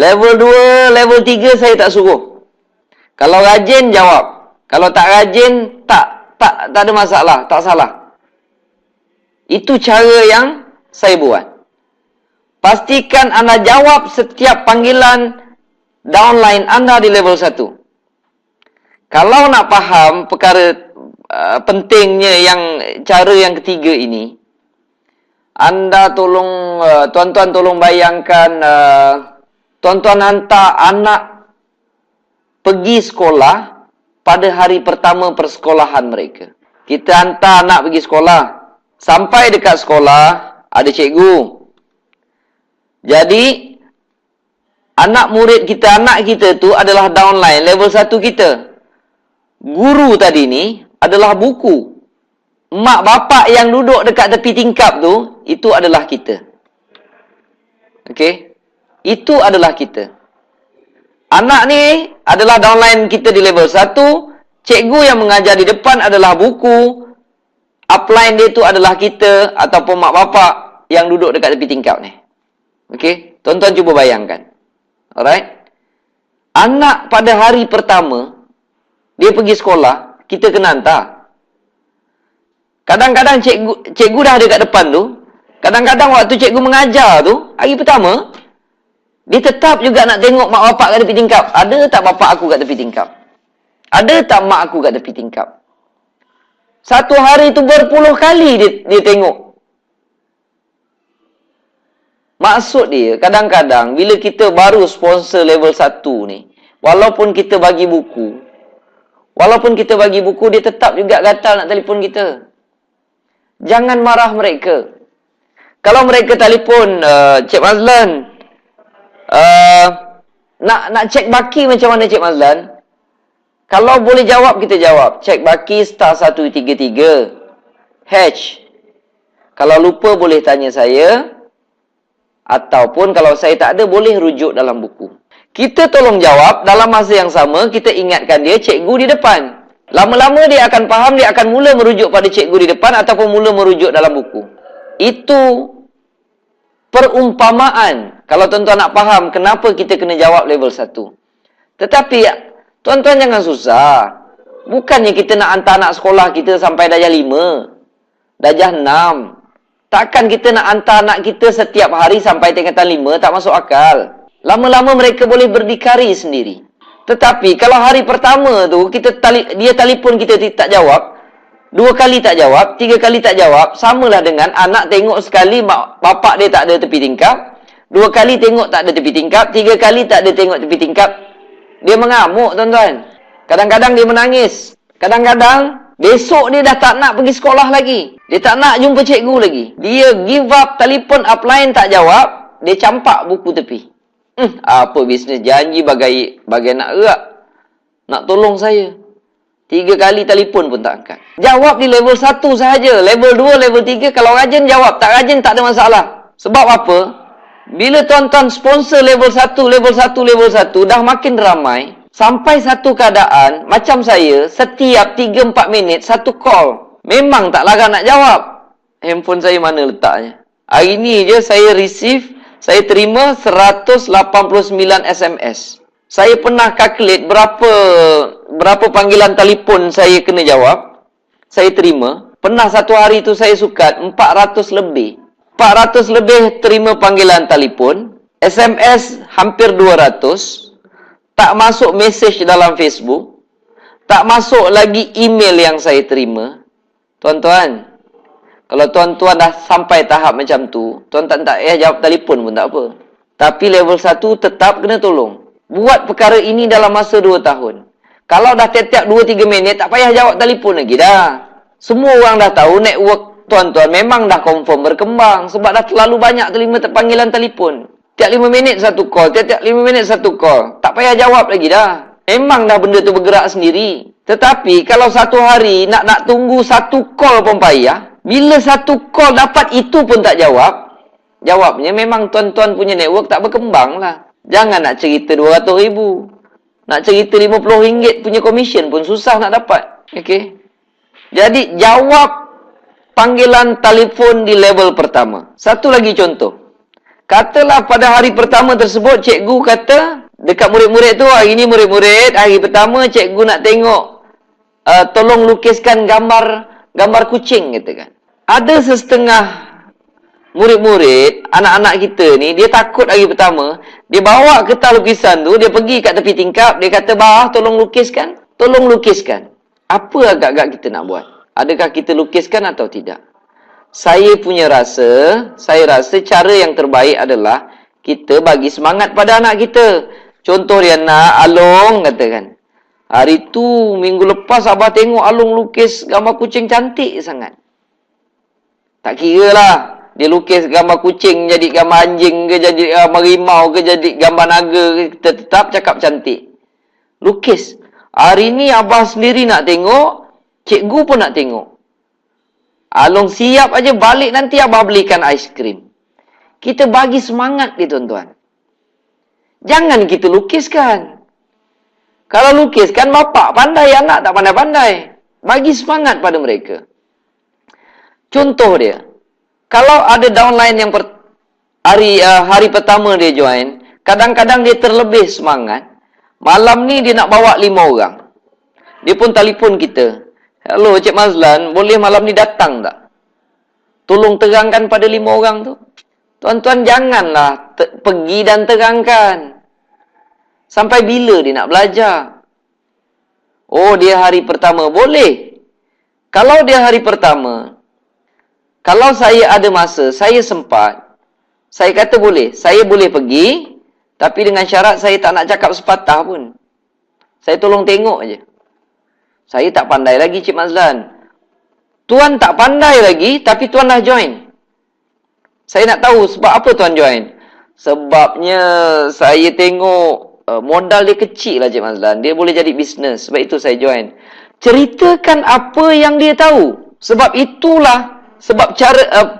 Level 2, level 3 saya tak suruh. Kalau rajin, jawab. Kalau tak rajin, tak ada masalah, tak salah. Itu cara yang saya buat. Pastikan anda jawab setiap panggilan downline anda di level 1. Kalau nak faham perkara pentingnya cara yang ketiga ini, anda tuan-tuan tolong bayangkan, tuan-tuan hantar anak pergi sekolah pada hari pertama persekolahan mereka. Kita hantar anak pergi sekolah. Sampai dekat sekolah, ada cikgu. Jadi, anak murid kita, anak kita tu adalah downline, level 1 kita. Guru tadi ni adalah buku. Mak bapak yang duduk dekat tepi tingkap tu, itu adalah kita. Okey? Itu adalah kita. Anak ni adalah downline kita di level 1. Cikgu yang mengajar di depan adalah buku. Upline dia tu adalah kita ataupun mak bapak yang duduk dekat tepi tingkap ni. Okey? Tuan-tuan cuba bayangkan. Alright? Anak pada hari pertama, dia pergi sekolah, kita kena hantar. Kadang-kadang cikgu dah ada kat depan tu. Kadang-kadang waktu cikgu mengajar tu, hari pertama, dia tetap juga nak tengok mak bapak kat tepi tingkap. Ada tak bapak aku kat tepi tingkap? Ada tak mak aku kat tepi tingkap? Satu hari tu berpuluh kali dia tengok. Maksud dia, kadang-kadang bila kita baru sponsor level 1 ni, walaupun kita bagi buku, dia tetap juga gatal nak telefon kita. Jangan marah mereka. Kalau mereka telefon, Cik Mazlan, nak cek baki macam mana Cik Mazlan? Kalau boleh jawab, kita jawab. Cek baki *133 hash. Kalau lupa boleh tanya saya. Ataupun kalau saya tak ada, boleh rujuk dalam buku. Kita tolong jawab, dalam masa yang sama, kita ingatkan dia cikgu di depan. Lama-lama dia akan faham, dia akan mula merujuk pada cikgu di depan ataupun mula merujuk dalam buku. Itu perumpamaan. Kalau tuan-tuan nak faham kenapa kita kena jawab level 1. Tetapi, tuan-tuan jangan susah. Bukannya kita nak hantar anak sekolah kita sampai darjah 5, darjah 6. Takkan kita nak hantar anak kita setiap hari sampai tingkatan 5, tak masuk akal. Lama-lama mereka boleh berdikari sendiri. Tetapi kalau hari pertama tu dia telefon kita tak jawab, 2 kali tak jawab, 3 kali tak jawab, samalah dengan anak tengok sekali bapak dia tak ada tepi tingkap, 2 kali tengok tak ada tepi tingkap, 3 kali tak ada tengok tepi tingkap. Dia mengamuk, tuan-tuan. Kadang-kadang dia menangis. Kadang-kadang besok dia dah tak nak pergi sekolah lagi. Dia tak nak jumpa cikgu lagi. Dia give up, telefon upline tak jawab, dia campak buku tepi. Apa bisnes janji bagai nak erak. Nak tolong saya. 3 kali telefon pun tak angkat. Jawab di level 1 sahaja. Level 2, level 3, kalau rajin jawab. Tak rajin tak ada masalah. Sebab apa? Bila tuan-tuan sponsor level 1, level 1, level 1, dah makin ramai. Sampai satu keadaan, macam saya, setiap 3-4 minit, satu call. Memang tak larang nak jawab. Handphone saya mana letaknya? Hari ni je saya terima 189 SMS. Saya pernah calculate berapa panggilan telefon saya kena jawab. Saya terima. Pernah satu hari tu saya sukat 400 lebih. 400 lebih terima panggilan telefon. SMS hampir 200. Tak masuk mesej dalam Facebook. Tak masuk lagi email yang saya terima. Tuan-tuan, kalau tuan-tuan dah sampai tahap macam tu, tuan-tuan tak payah jawab telefon pun tak apa. Tapi level 1 tetap kena tolong. Buat perkara ini dalam masa 2 tahun. Kalau dah tiap-tiap 2-3 minit, tak payah jawab telefon lagi dah. Semua orang dah tahu network tuan-tuan memang dah confirm berkembang. Sebab dah terlalu banyak terima panggilan telefon. Tiap 5 minit satu call, tiap 5 minit satu call. Tak payah jawab lagi dah. Memang dah benda tu bergerak sendiri. Tetapi kalau satu hari nak tunggu satu call pun payah. Bila satu call dapat itu pun tak jawab. Jawabnya memang tuan-tuan punya network tak berkembang lah. Jangan nak cerita 200,000. Nak cerita RM50 punya komisen pun susah nak dapat. Okey. Jadi jawab panggilan telefon di level pertama. Satu lagi contoh. Katalah pada hari pertama tersebut, cikgu kata dekat murid-murid tu, hari ni murid-murid, hari pertama cikgu nak tengok, tolong lukiskan gambar kucing, kata kan. Ada sesetengah murid-murid, anak-anak kita ni, dia takut hari pertama, dia bawa kertas lukisan tu, dia pergi kat tepi tingkap, dia kata, "Bah, tolong lukiskan." Tolong lukiskan. Apa agak-agak kita nak buat? Adakah kita lukiskan atau tidak? Saya rasa cara yang terbaik adalah kita bagi semangat pada anak kita. Contoh dia nak Along, katakan. Hari tu, minggu lepas Abah tengok Alung lukis gambar kucing cantik sangat. Tak kira lah. Dia lukis gambar kucing jadi gambar anjing ke, jadi gambar rimau ke, jadi gambar naga ke, tetap cakap cantik. Lukis. Hari ni Abah sendiri nak tengok, cikgu pun nak tengok. Alung siap aja balik nanti Abah belikan aiskrim. Kita bagi semangat dia, tuan-tuan. Jangan kita lukiskan. Kalau lukiskan, bapak pandai, anak tak pandai-pandai. Bagi semangat pada mereka. Contoh dia. Kalau ada downline yang hari pertama dia join, kadang-kadang dia terlebih semangat. Malam ni dia nak bawa 5 orang. Dia pun telefon kita. Hello, Cik Mazlan, boleh malam ni datang tak? Tolong terangkan pada 5 orang tu. Tuan-tuan, janganlah pergi dan terangkan. Sampai bila dia nak belajar? Oh, dia hari pertama. Boleh. Kalau dia hari pertama, kalau saya ada masa, saya sempat, saya kata boleh. Saya boleh pergi, tapi dengan syarat saya tak nak cakap sepatah pun. Saya tolong tengok je. Saya tak pandai lagi, Cik Mazlan. Tuan tak pandai lagi, tapi tuan dah join. Saya nak tahu sebab apa tuan join. Sebabnya saya tengok modal dia kecil lah, Cik Mazlan. Dia boleh jadi bisnes. Sebab itu saya join. Ceritakan apa yang dia tahu. Sebab itulah, sebab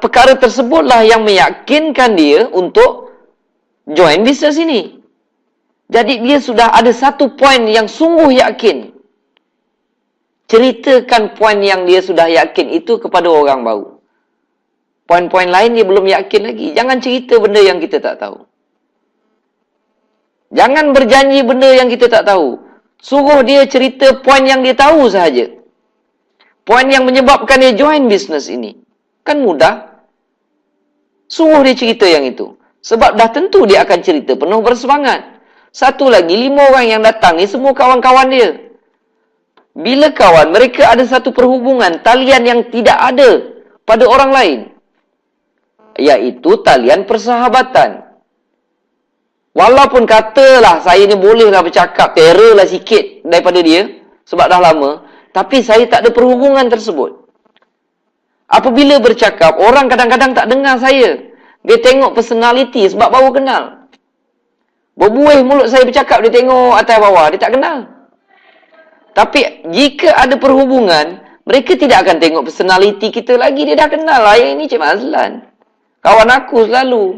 perkara tersebutlah yang meyakinkan dia untuk join bisnes ini. Jadi dia sudah ada satu poin yang sungguh yakin. Ceritakan poin yang dia sudah yakin itu kepada orang baru. Poin-poin lain dia belum yakin lagi. Jangan cerita benda yang kita tak tahu. Jangan berjanji benda yang kita tak tahu. Suruh dia cerita poin yang dia tahu sahaja. Poin yang menyebabkan dia join bisnes ini. Kan mudah. Suruh dia cerita yang itu. Sebab dah tentu dia akan cerita penuh bersemangat. Satu lagi, 5 orang yang datang ni semua kawan-kawan dia. Bila kawan, mereka ada satu perhubungan, talian yang tidak ada pada orang lain. Iaitu talian persahabatan. Walaupun katalah saya ni bolehlah bercakap, terrorlah sikit daripada dia, sebab dah lama, tapi saya tak ada perhubungan tersebut. Apabila bercakap, orang kadang-kadang tak dengar saya. Dia tengok personality sebab baru kenal. Berbuih mulut saya bercakap, dia tengok atas bawah, dia tak kenal. Tapi jika ada perhubungan, mereka tidak akan tengok personality kita lagi. Dia dah kenal lah, yang ini Cik Mazlan. Kawan aku selalu.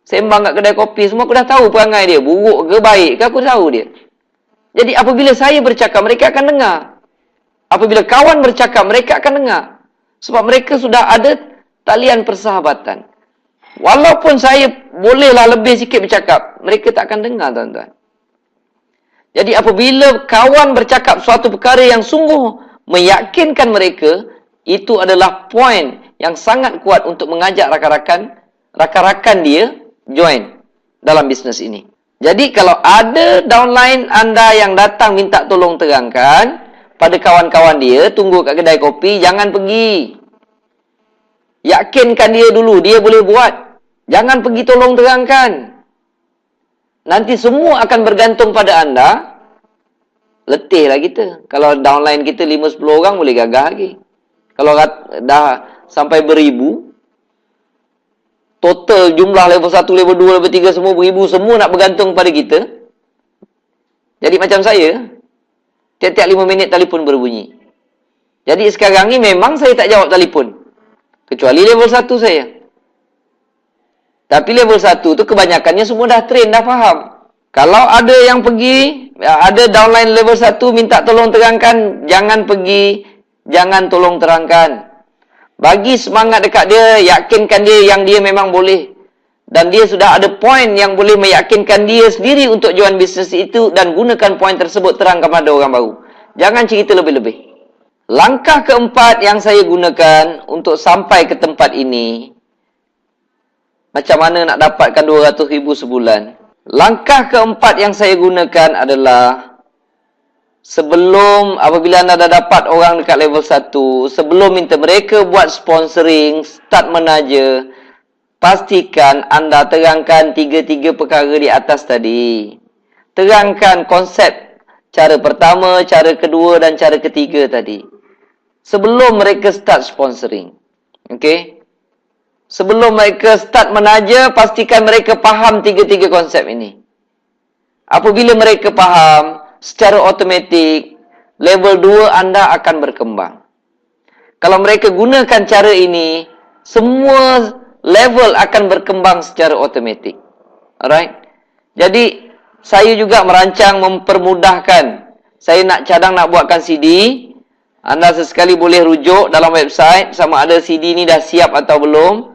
Sembang kat kedai kopi, semua aku dah tahu perangai dia. Buruk ke baik ke, aku tahu dia. Jadi apabila saya bercakap, mereka akan dengar. Apabila kawan bercakap, mereka akan dengar. Sebab mereka sudah ada talian persahabatan. Walaupun saya bolehlah lebih sikit bercakap, mereka tak akan dengar, tuan-tuan. Jadi apabila kawan bercakap suatu perkara yang sungguh meyakinkan mereka, itu adalah poin yang sangat kuat untuk mengajak rakan-rakan dia join dalam bisnes ini. Jadi kalau ada downline anda yang datang minta tolong terangkan pada kawan-kawan dia, tunggu kat kedai kopi, jangan pergi. Yakinkan dia dulu, dia boleh buat. Jangan pergi tolong terangkan. Nanti semua akan bergantung pada anda. Letihlah kita. Kalau downline kita 5-10 orang boleh gagah lagi. Kalau dah sampai beribu, total jumlah level 1, level 2, level 3 semua beribu, semua nak bergantung pada kita. Jadi macam saya, tiap-tiap 5 minit telefon berbunyi. Jadi sekarang ni memang saya tak jawab telefon. Kecuali level 1 saya. Tapi level 1 tu kebanyakannya semua dah train, dah faham. Kalau ada yang pergi, ada downline level 1 minta tolong terangkan, jangan pergi, jangan tolong terangkan. Bagi semangat dekat dia, yakinkan dia yang dia memang boleh. Dan dia sudah ada poin yang boleh meyakinkan dia sendiri untuk join bisnes itu dan gunakan poin tersebut terang kepada orang baru. Jangan cerita lebih-lebih. Langkah keempat yang saya gunakan untuk sampai ke tempat ini, macam mana nak dapatkan 200,000 sebulan. Langkah keempat yang saya gunakan adalah sebelum, apabila anda dah dapat orang dekat level 1, sebelum minta mereka buat sponsoring, start menaja, pastikan anda terangkan 3 perkara di atas tadi. Terangkan konsep Cara pertama, cara kedua dan cara ketiga tadi. Sebelum mereka start sponsoring. Okey? Sebelum mereka start menaja, pastikan mereka faham tiga-tiga konsep ini. Apabila mereka faham, secara automatik, level 2 anda akan berkembang. Kalau mereka gunakan cara ini, semua level akan berkembang secara automatik. Alright? Jadi, saya juga merancang mempermudahkan. Saya nak cadang nak buatkan CD. Anda sesekali boleh rujuk dalam website sama ada CD ni dah siap atau belum.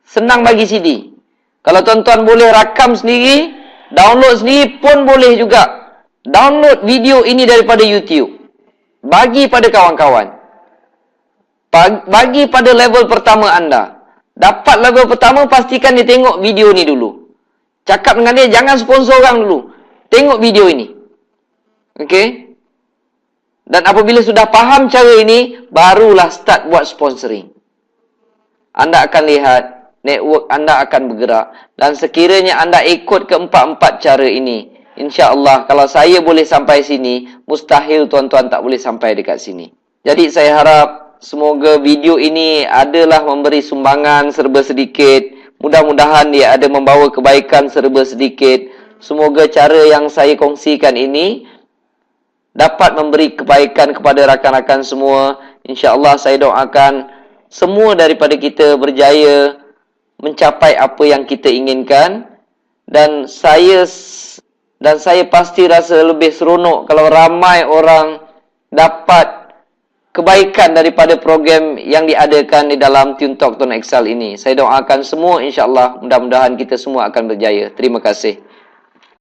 Senang bagi CD. Kalau tuan-tuan boleh rakam sendiri, download sendiri pun boleh juga. Download video ini daripada YouTube. Bagi pada kawan-kawan. Bagi pada level pertama anda. Dapat level pertama, pastikan dia tengok video ni dulu. Cakap dengan dia, jangan sponsor orang dulu. Tengok video ini. Okey? Dan apabila sudah faham cara ini, barulah start buat sponsoring. Anda akan lihat, network anda akan bergerak. Dan sekiranya anda ikut keempat-empat cara ini, insya-Allah, kalau saya boleh sampai sini, mustahil tuan-tuan tak boleh sampai dekat sini. Jadi saya harap, semoga video ini adalah memberi sumbangan serba sedikit. Mudah-mudahan dia ada membawa kebaikan serba sedikit. Semoga cara yang saya kongsikan ini dapat memberi kebaikan kepada rakan-rakan semua. InsyaAllah saya doakan semua daripada kita berjaya mencapai apa yang kita inginkan. Dan saya pasti rasa lebih seronok kalau ramai orang dapat kebaikan daripada program yang diadakan di dalam TuneTalk Tuan Excel ini. Saya doakan semua insya-Allah, mudah-mudahan kita semua akan berjaya. Terima kasih.